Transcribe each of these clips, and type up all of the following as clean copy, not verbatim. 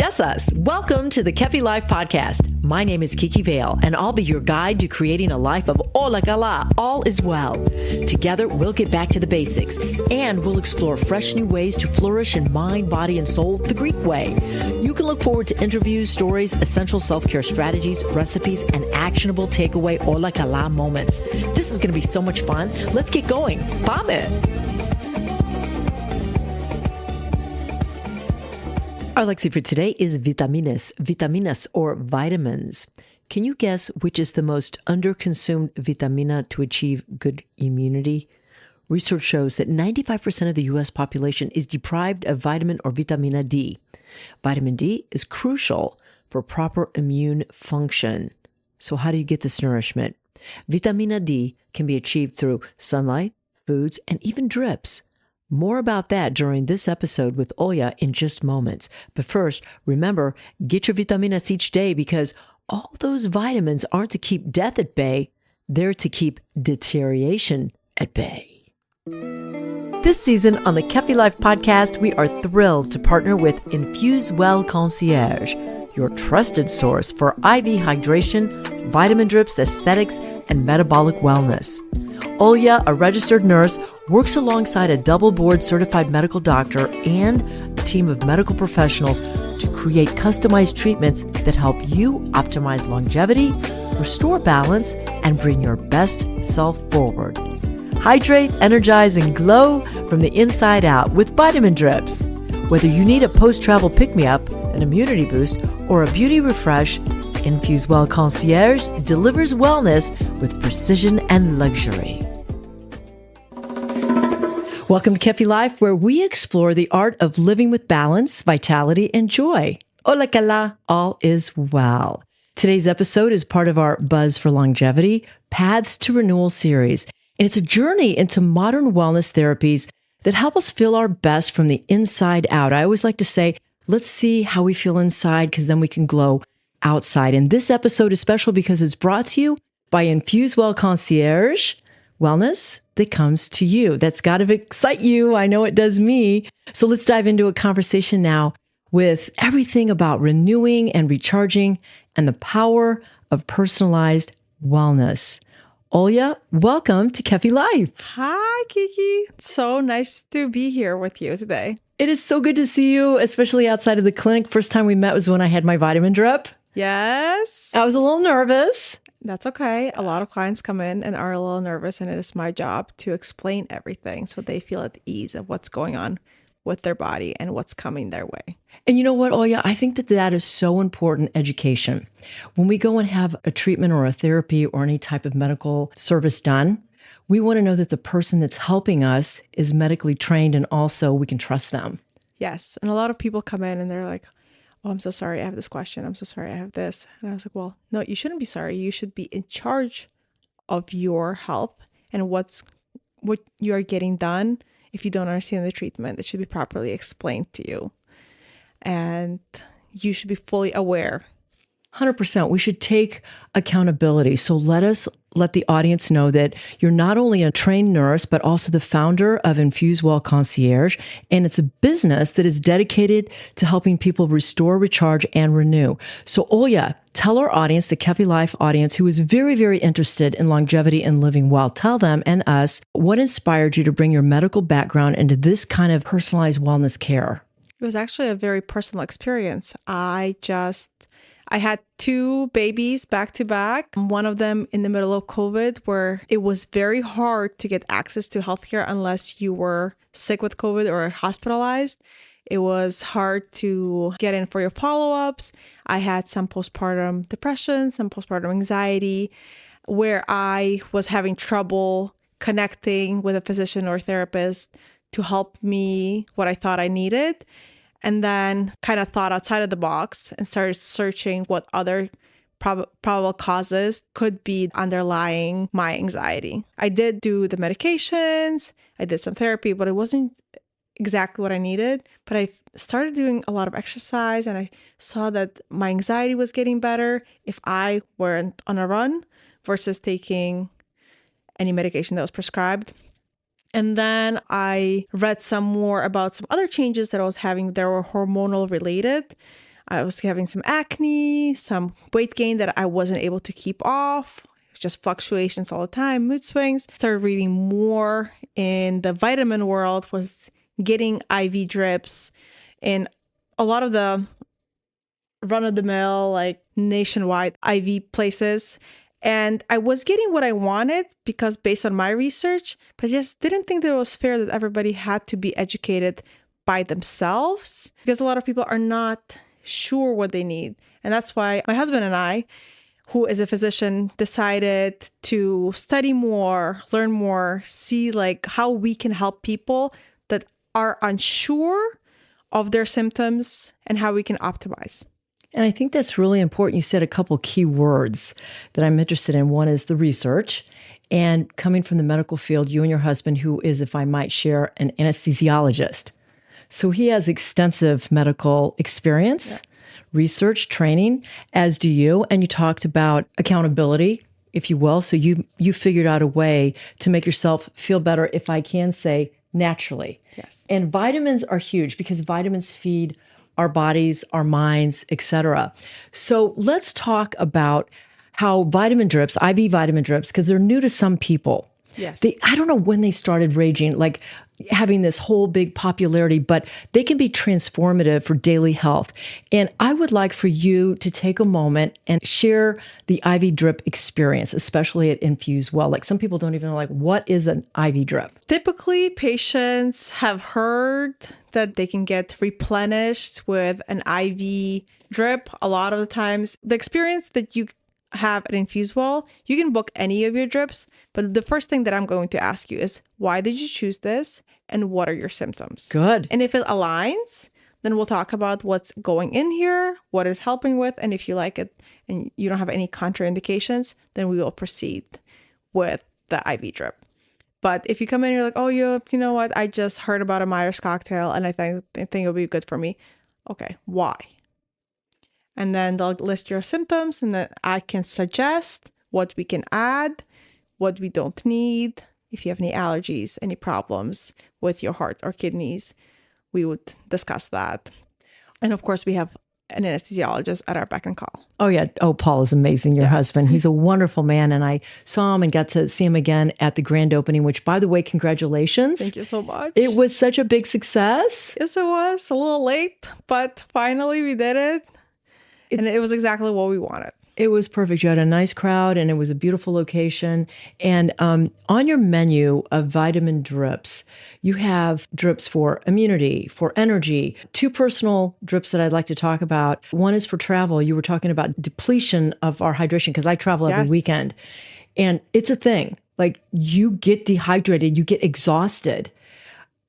Yes, us. Welcome to the Kefi Life podcast. My name is Kiki Vale, and I'll be your guide to creating a life of OLYA, all is well. Together, we'll get back to the basics, and we'll explore fresh new ways to flourish in mind, body, and soul the Greek way. You can look forward to interviews, stories, essential self-care strategies, recipes, and actionable takeaway OLYA moments. This is going to be so much fun. Let's get going. Πάμε! Our Lexi for today is Vitaminas or vitamins. Can you guess which is the most underconsumed vitamina to achieve good immunity? Research shows that 95% of the U.S. population is deprived of vitamin or vitamina D. Vitamin D is crucial for proper immune function. So how do you get this nourishment? Vitamina D can be achieved through sunlight, foods, and even drips. More about that during this episode with Olya in just moments. But first, remember, get your vitaminas each day because all those vitamins aren't to keep death at bay. They're to keep deterioration at bay. This season on the Kefi Life podcast, we are thrilled to partner with InfuseWell Concierge, your trusted source for IV hydration, vitamin drips, aesthetics, and metabolic wellness. Olya, a registered nurse, works alongside a double board certified medical doctor and a team of medical professionals to create customized treatments that help you optimize longevity, restore balance, and bring your best self forward. Hydrate, energize, and glow from the inside out with vitamin drips. Whether you need a post-travel pick-me-up, an immunity boost, or a beauty refresh, InfuseWell Concierge delivers wellness with precision and luxury. Welcome to Kefi Life, where we explore the art of living with balance, vitality, and joy. OLYA, all is well. Today's episode is part of our Buzz for Longevity, Paths to Renewal series. And it's a journey into modern wellness therapies that help us feel our best from the inside out. I always like to say, let's see how we feel inside because then we can glow outside. And this episode is special because it's brought to you by InfuseWell Concierge, wellness that comes to you. That's got to excite you. I know it does me. So let's dive into a conversation now with everything about renewing and recharging and the power of personalized wellness. Olya, welcome to Kefi Life. Hi, Kiki. So nice to be here with you today. It is so good to see you, especially outside of the clinic. First time we met was when I had my vitamin drip. Yes. I was a little nervous. That's okay. A lot of clients come in and are a little nervous, and it is my job to explain everything so they feel at ease of what's going on with their body and what's coming their way. And you know what, Olya? I think that is so important, education. When we go and have a treatment or a therapy or any type of medical service done, we want to know that the person that's helping us is medically trained and also we can trust them. Yes. And a lot of people come in and they're like, oh, I'm so sorry. I have this question. I'm so sorry. I have this. And I was like, well, no, you shouldn't be sorry. You should be in charge of your health and what you are getting done. If you don't understand the treatment, it should be properly explained to you. And you should be fully aware. 100%. We should take accountability. So let the audience know that you're not only a trained nurse, but also the founder of InfuseWell Concierge. And it's a business that is dedicated to helping people restore, recharge, and renew. So Olya, tell our audience, the Kefi Life audience, who is very, very interested in longevity and living well, tell them and us what inspired you to bring your medical background into this kind of personalized wellness care. It was actually a very personal experience. I had two babies back to back, one of them in the middle of COVID, where it was very hard to get access to healthcare unless you were sick with COVID or hospitalized. It was hard to get in for your follow-ups. I had some postpartum depression, some postpartum anxiety, where I was having trouble connecting with a physician or therapist to help me what I thought I needed. And then kind of thought outside of the box and started searching what other probable causes could be underlying my anxiety. I did do the medications, I did some therapy, but it wasn't exactly what I needed. But I started doing a lot of exercise and I saw that my anxiety was getting better if I weren't on a run versus taking any medication that was prescribed. And then I read some more about some other changes that I was having that were hormonal related. I was having some acne, some weight gain that I wasn't able to keep off, just fluctuations all the time, mood swings. Started reading more in the vitamin world, was getting IV drips in a lot of the run-of-the-mill, like nationwide IV places. And I was getting what I wanted because based on my research, but I just didn't think that it was fair that everybody had to be educated by themselves, because a lot of people are not sure what they need. And that's why my husband and I, who is a physician, decided to study more, learn more, see like how we can help people that are unsure of their symptoms and how we can optimize. And I think that's really important. You said a couple key words that I'm interested in. One is the research. And coming from the medical field, you and your husband, who is, if I might share, an anesthesiologist. So he has extensive medical experience, research, training, as do you. And you talked about accountability, if you will. So you figured out a way to make yourself feel better, if I can say, naturally. Yes. And vitamins are huge because vitamins feed our bodies, our minds, etc. So let's talk about how vitamin drips, IV vitamin drips, because they're new to some people. Yes. I don't know when they started raging, like having this whole big popularity, but they can be transformative for daily health. And I would like for you to take a moment and share the IV drip experience, especially at InfuseWell. Like some people don't even know, like, what is an IV drip? Typically, patients have heard that they can get replenished with an IV drip. A lot of the times, the experience that you have at InfuseWell, you can book any of your drips, but the first thing that I'm going to ask you is, why did you choose this and what are your symptoms? Good. And if it aligns, then we'll talk about what's going in here, what it's helping with, and if you like it and you don't have any contraindications, then we will proceed with the IV drip. But if you come in and you're like, oh, you know what, I just heard about a Myers cocktail and I think it'll be good for me. Okay, why? And then they'll list your symptoms, and then I can suggest what we can add, what we don't need. If you have any allergies, any problems with your heart or kidneys, we would discuss that. And of course, we have an anesthesiologist at our beck and call. Oh, yeah. Oh, Paul is amazing, your husband. He's a wonderful man. And I saw him and got to see him again at the grand opening, which, by the way, congratulations. Thank you so much. It was such a big success. Yes, it was. A little late, but finally we did it. And it was exactly what we wanted. It was perfect. You had a nice crowd and it was a beautiful location. And on your menu of vitamin drips, you have drips for immunity, for energy. Two personal drips that I'd like to talk about. One is for travel. You were talking about depletion of our hydration because I travel every weekend. And it's a thing. Like you get dehydrated, you get exhausted.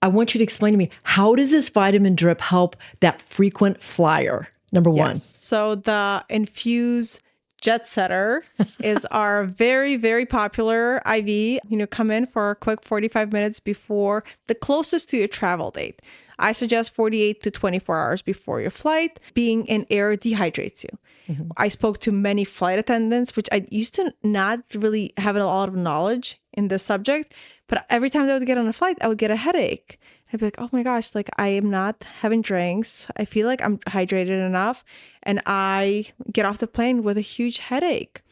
I want you to explain to me, how does this vitamin drip help that frequent flyer? Number one. So the Infuse Jet Setter is our very, very popular IV. You know, come in for a quick 45 minutes before the closest to your travel date. I suggest 48 to 24 hours before your flight. Being in air dehydrates you. Mm-hmm. I spoke to many flight attendants, which I used to not really have a lot of knowledge in this subject, but every time they would get on a flight, I would get a headache. I'd be like, oh my gosh, like I am not having drinks. I feel like I'm hydrated enough. And I get off the plane with a huge headache.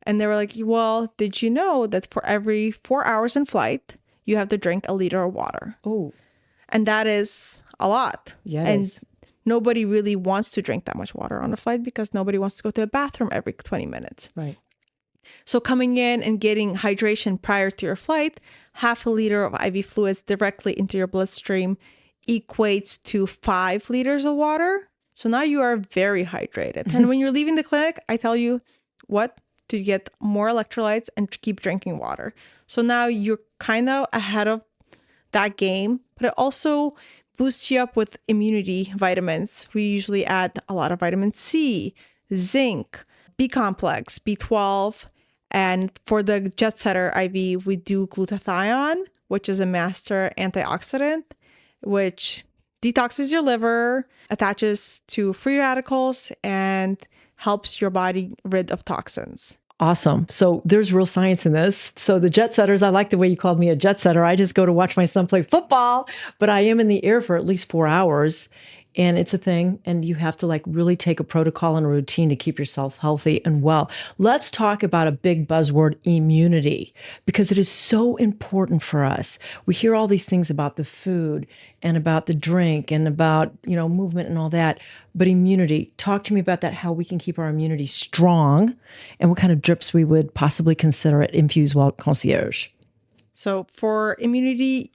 And they were like, well, did you know that for every 4 hours in flight, you have to drink a liter of water? Oh. And that is a lot. Yes. And nobody really wants to drink that much water on a flight because nobody wants to go to a bathroom every 20 minutes. Right. So coming in and getting hydration prior to your flight, half a liter of IV fluids directly into your bloodstream equates to 5 liters of water. So now you are very hydrated. And when you're leaving the clinic, I tell you what, to get more electrolytes and to keep drinking water. So now you're kind of ahead of that game, but it also boosts you up with immunity vitamins. We usually add a lot of vitamin C, zinc, B complex, B12. And for the Jet Setter IV, we do glutathione, which is a master antioxidant, which detoxes your liver, attaches to free radicals, and helps your body rid of toxins. Awesome. So there's real science in this. So the jet setters, I like the way you called me a jet setter. I just go to watch my son play football, but I am in the air for at least 4 hours. And it's a thing, and you have to like really take a protocol and a routine to keep yourself healthy and well. Let's talk about a big buzzword, immunity, because it is so important for us. We hear all these things about the food and about the drink and about, movement and all that. But immunity, talk to me about that, how we can keep our immunity strong and what kind of drips we would possibly consider at InfuseWell Concierge. So for immunity,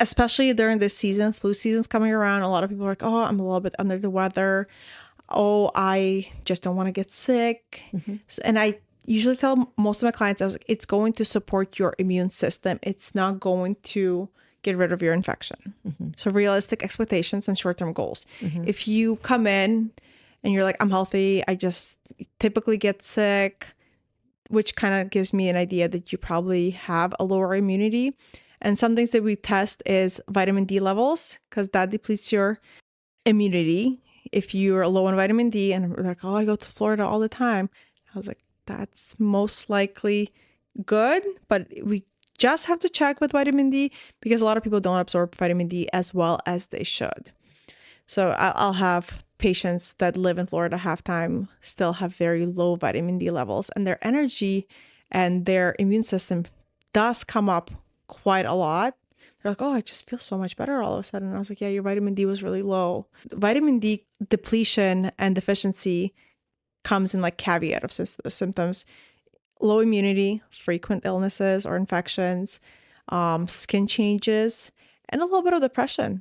especially during this season, flu season's coming around, a lot of people are like, oh, I'm a little bit under the weather. Oh, I just don't want to get sick. And I usually tell most of my clients, I was like, it's going to support your immune system. It's not going to get rid of your infection. So realistic expectations and short-term goals. If you come in and you're like, I'm healthy, I just typically get sick, which kind of gives me an idea that you probably have a lower immunity. And some things that we test is vitamin D levels, because that depletes your immunity. If you're low on vitamin D, and we're like, oh, I go to Florida all the time. I was like, that's most likely good, but we just have to check with vitamin D because a lot of people don't absorb vitamin D as well as they should. So I'll have patients that live in Florida half time still have very low vitamin D levels, and their energy and their immune system does come up quite a lot. They're like, oh, I just feel so much better all of a sudden. And I was like, yeah, your vitamin D was really low. Vitamin D depletion and deficiency comes in like caveat of symptoms. Low immunity, frequent illnesses or infections, skin changes, and a little bit of depression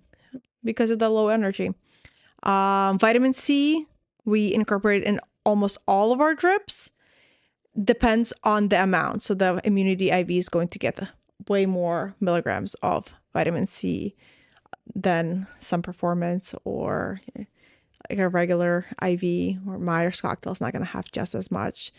because of the low energy. Vitamin C, we incorporate in almost all of our drips. Depends on the amount. So the immunity IV is going to get way more milligrams of vitamin C than some performance or like a regular IV or Myers cocktail is not going to have just as much.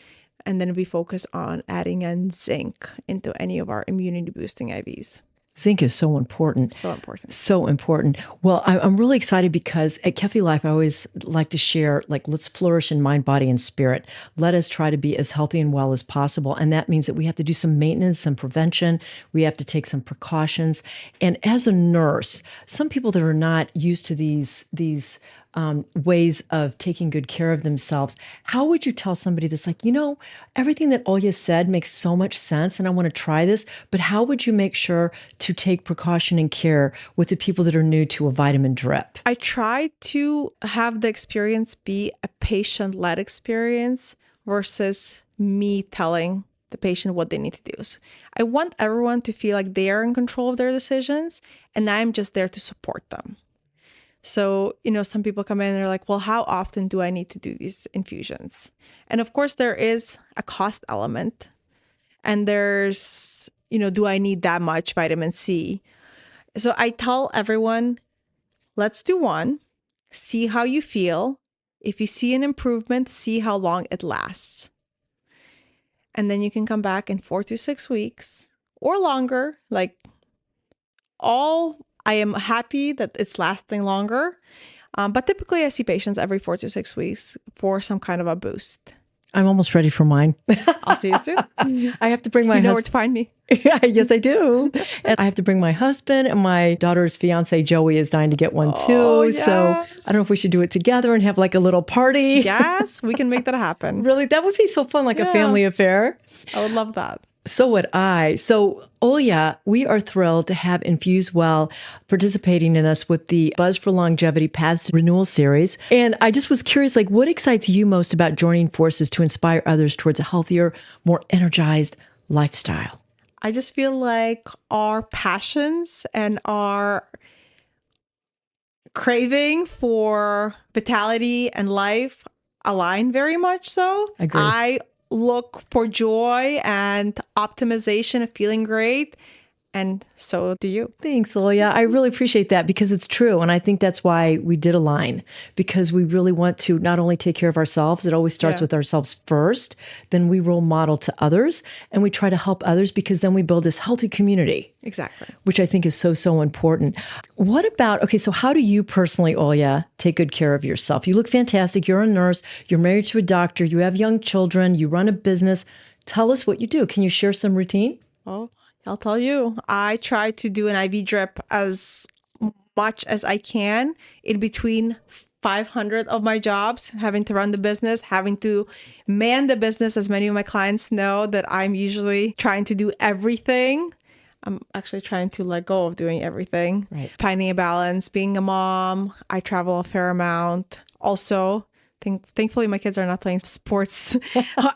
And then we focus on adding in zinc into any of our immunity boosting IVs. Zinc is so important. So important. So important. Well, I'm really excited because at Kefi Life, I always like to share, like, let's flourish in mind, body, and spirit. Let us try to be as healthy and well as possible. And that means that we have to do some maintenance, some prevention. We have to take some precautions. And as a nurse, some people that are not used to these ways of taking good care of themselves, how would you tell somebody that's like, everything that Olya said makes so much sense and I want to try this, but how would you make sure to take precaution and care with the people that are new to a vitamin drip? I try to have the experience be a patient-led experience versus me telling the patient what they need to do. So I want everyone to feel like they are in control of their decisions and I'm just there to support them. So, some people come in and they're like, well, how often do I need to do these infusions? And of course, there is a cost element. And there's, do I need that much vitamin C? So I tell everyone, let's do one, see how you feel. If you see an improvement, see how long it lasts. And then you can come back in 4 to 6 weeks or longer, I am happy that it's lasting longer. But typically I see patients every 4 to 6 weeks for some kind of a boost. I'm almost ready for mine. I'll see you soon. I have to bring my husband. You know where to find me. Yeah, yes, I do. And I have to bring my husband, and my daughter's fiance, Joey, is dying to get one too. Yes. So I don't know if we should do it together and have like a little party. Yes, we can make that happen. Really? That would be so fun, like a family affair. I would love that. So would I. So, Olya, we are thrilled to have InfuseWell participating in us with the Buzz for Longevity Paths to Renewal series. And I just was curious, what excites you most about joining forces to inspire others towards a healthier, more energized lifestyle? I just feel like our passions and our craving for vitality and life align very much so. Agree. I look for joy and optimization of feeling great. And so do you. Thanks, Olya. I really appreciate that because it's true. And I think that's why we did align, because we really want to not only take care of ourselves, it always starts with ourselves first, then we role model to others and we try to help others because then we build this healthy community. Exactly. Which I think is so, so important. What about, so how do you personally, Olya, take good care of yourself? You look fantastic. You're a nurse. You're married to a doctor. You have young children. You run a business. Tell us what you do. Can you share some routine? Oh, I'll tell you. I try to do an IV drip as much as I can in between 500 of my jobs, having to run the business, having to man the business. As many of my clients know that I'm usually trying to do everything. I'm actually trying to let go of doing everything. Right. Finding a balance, being a mom. I travel a fair amount. Also, thankfully, my kids are not playing sports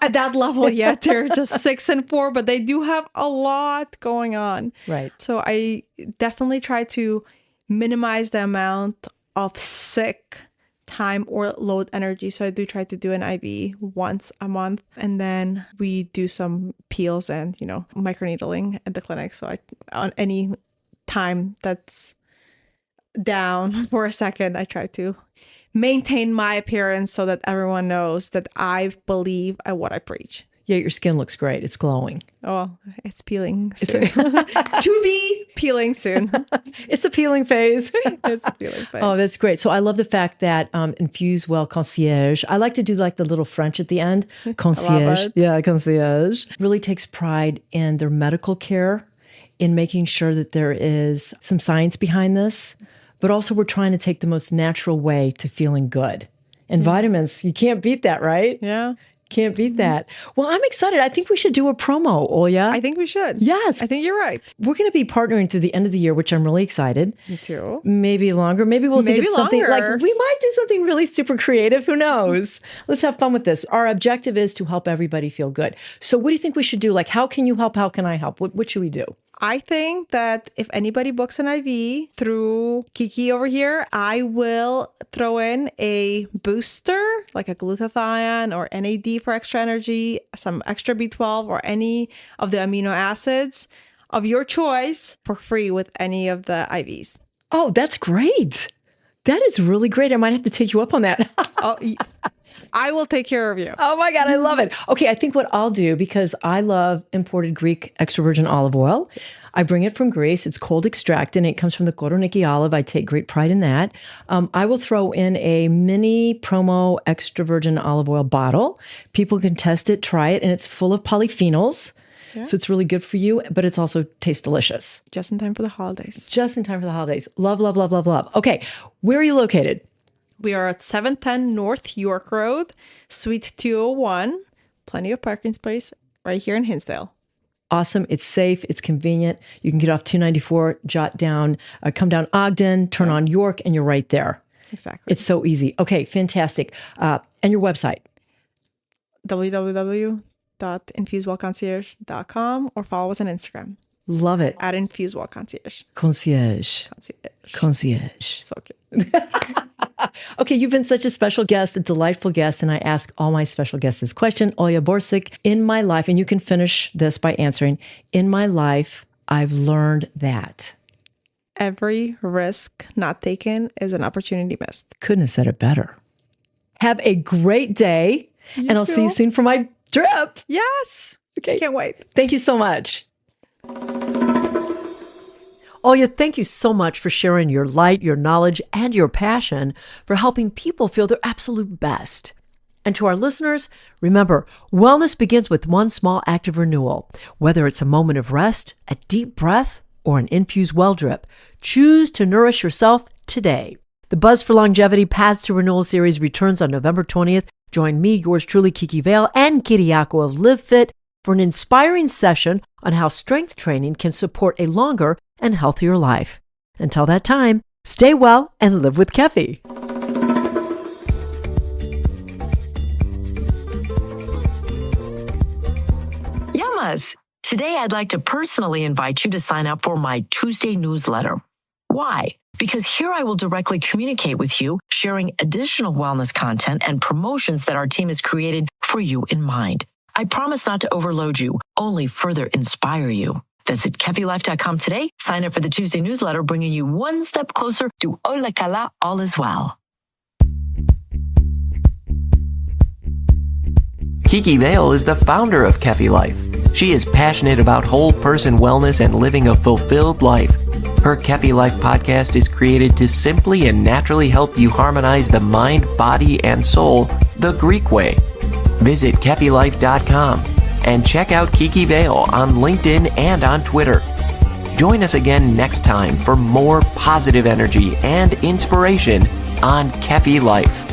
at that level yet. They're just 6 and 4, but they do have a lot going on. Right. So I definitely try to minimize the amount of sick time or load energy. So I do try to do an IV once a month, and then we do some peels and, microneedling at the clinic. So on any time that's down for a second, I try to maintain my appearance so that everyone knows that I believe at what I preach. Yeah, your skin looks great. It's glowing. Oh, it's peeling soon. To be peeling soon. It's the peeling phase. It's the peeling phase. Oh, that's great. So I love the fact that InfuseWell Concierge, I like to do like the little French at the end. Concierge. Yeah, concierge. Really takes pride in their medical care, in making sure that there is some science behind this, but also we're trying to take the most natural way to feeling good. And vitamins, you can't beat that, right? Yeah. Can't beat that. Well, I'm excited. I think we should do a promo, Olya. I think we should. Yes. I think you're right. We're going to be partnering through the end of the year, which I'm really excited. Me too. Maybe longer. Maybe we'll think of something longer. like we might do something really super creative. Who knows? Let's have fun with this. Our objective is to help everybody feel good. So what do you think we should do? Like, how can you help? How can I help? What should we do? I think that if anybody books an IV through Kiki over here, I will throw in a booster, like a glutathione or NAD for extra energy, some extra B12 or any of the amino acids of your choice for free with any of the IVs. Oh, that's great. That is really great. I might have to take you up on that. I will take care of you. Oh my God, I love it. Okay, I think what I'll do, because I love imported Greek extra virgin olive oil, I bring it from Greece. It's cold extracted and it comes from the Koumparakis olive. I take great pride in that. I will throw in a mini promo extra virgin olive oil bottle. People can test it, try it, and it's full of polyphenols. Yeah. So it's really good for you, but it's also tastes delicious. Just in time for the holidays. Just in time for the holidays. Love, love, love, love, love. Okay, where are you located? We are at 710 North York Road, Suite 201. Plenty of parking space right here in Hinsdale. Awesome. It's safe. It's convenient. You can get off 294, jot down, come down Ogden, turn on York, and you're right there. Exactly. It's so easy. Okay, fantastic. And your website? www.infusewellconcierge.com or follow us on Instagram. Love it. At InfuseWell Concierge. Concierge. So cute. Okay, you've been such a special guest, a delightful guest, and I ask all my special guests this question. OLYA BORSUK, in my life, and you can finish this by answering, in my life, I've learned that every risk not taken is an opportunity missed. Couldn't have said it better. Have a great day, and I'll see you soon for my trip. Yes. Okay. Can't wait. Thank you so much. OLYA, thank you so much for sharing your light, your knowledge, and your passion for helping people feel their absolute best. And to our listeners, remember, wellness begins with one small act of renewal. Whether it's a moment of rest, a deep breath, or an InfuseWell drip, choose to nourish yourself today. The Buzz for Longevity Paths to Renewal series returns on November 20th. Join me, yours truly, Kiki Vale, and Kiriako of Live Fit for an inspiring session on how strength training can support a longer and healthier life. Until that time, stay well and live with Kefi. Yummiest! Today I'd like to personally invite you to sign up for my Tuesday newsletter. Why? Because here I will directly communicate with you, sharing additional wellness content and promotions that our team has created for you in mind. I promise not to overload you, only further inspire you. Visit KefiLife.com today. Sign up for the Tuesday newsletter, bringing you one step closer to OLYA, all is well. Kiki Vale is the founder of Kefi Life. She is passionate about whole person wellness and living a fulfilled life. Her Kefi Life podcast is created to simply and naturally help you harmonize the mind, body, and soul the Greek way. Visit KefiLife.com and check out Kiki Vale on LinkedIn and on Twitter. Join us again next time for more positive energy and inspiration on Kefi Life.